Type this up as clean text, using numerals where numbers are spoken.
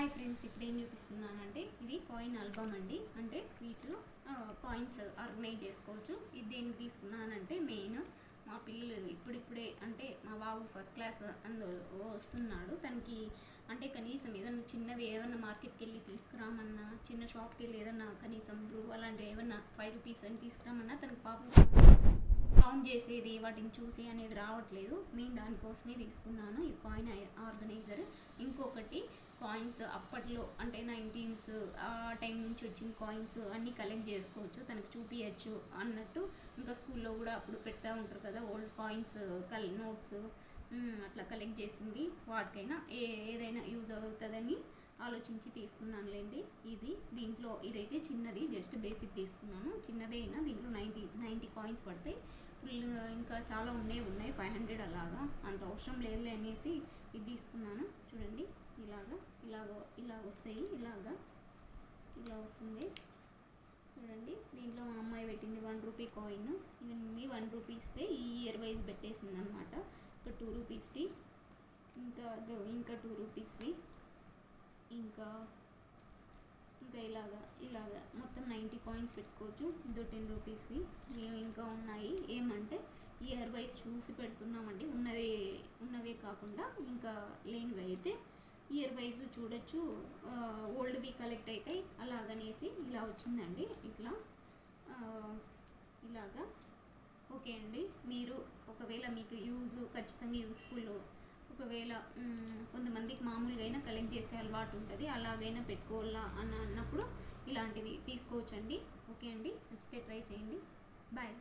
Hi friends, ఇప్పుడు ఏం చూపిస్తున్నానంటే ఇది కాయిన్ ఆల్బమ్ అండి. అంటే వీటిలో కాయిన్స్ ఆర్గనైజ్ చేసుకోవచ్చు. ఇది దేనికి తీసుకున్నానంటే మెయిన్ మా పిల్లలు ఇప్పుడిప్పుడే అంటే మా బాబు ఫస్ట్ క్లాస్ వస్తున్నాడు. తనకి అంటే కనీసం ఏదన్నా చిన్నవి ఏమన్నా మార్కెట్కి వెళ్ళి తీసుకురామన్నా, చిన్న షాప్కి వెళ్ళి ఏదన్నా కనీసం బ్రూ అలాంటివి ఏమన్నా 5 రూపీస్ అని తీసుకురామన్నా తనకి పాపం కౌంట్ చేసేది వాటిని చూసి అనేది రావట్లేదు. నేను దానికోసమే తీసుకున్నాను ఈ కాయిన్ ఆర్గనైజర్. ఇంకొకటి కాయిన్స్ అప్పట్లో అంటే 19s ఆ టైం నుంచి వచ్చిన కాయిన్స్ అన్నీ కలెక్ట్ చేసుకోవచ్చు, తనకు చూపించచ్చు అన్నట్టు. ఇంకా స్కూల్లో కూడా అప్పుడు పెడతా ఉంటారు కదా ఓల్డ్ కాయిన్స్, నోట్స్ అట్లా కలెక్ట్ చేసింది వాటికైనా ఏదైనా యూజ్ అవుతుందని ఆలోచించి తీసుకున్నానులేండి. దీంట్లో ఇదైతే చిన్నది, జస్ట్ బేసిక్ తీసుకున్నాను. చిన్నదే అయినా దీంట్లో 90 కాయిన్స్ పడతాయి. ఇంకా చాలా ఉన్నాయి 500 అలాగా, అంత అవసరం లేదులే అనేసి ఇది తీసుకున్నాను. చూడండి, ఇలా వస్తాయి. ఇలా వస్తుంది చూడండి. దీంట్లో మా అమ్మాయి పెట్టింది 1 రూపీ కాయిన్. ఇవన్నీ 1 రూపీస్దే ఈ ఇయర్ వైజ్ పెట్టేసింది అనమాట. ఒక 2 రూపీస్ది, ఇంకా 2 రూపీస్వి, ఇంకా ఇలాగా మొత్తం 90 కాయిన్స్ పెట్టుకోవచ్చు. ఇదో 10 రూపీస్వి. ఇంకా ఉన్నాయి. ఏమంటే ఇయర్ వైజ్ చూసి పెడుతున్నామండి. ఉన్నవే కాకుండా ఇంకా లేనివి అయితే ఇయర్ వైజ్ చూడొచ్చు. ఓల్డ్వి కలెక్ట్ అవుతాయి. అలాగనేసి ఇలా వచ్చిందండి. ఇలాగా ఓకే అండి. మీరు ఒకవేళ మీకు ఖచ్చితంగా యూస్ఫుల్, ఒకవేళ కొంతమందికి మామూలుగా అయినా కలెక్ట్ చేసే అలవాటు ఉంటుంది, అలాగైనా పెట్టుకోవాలా అన్నప్పుడు ఇలాంటివి తీసుకోవచ్చండి. ఓకే అండి, నచ్చితే ట్రై చేయండి. బాయ్.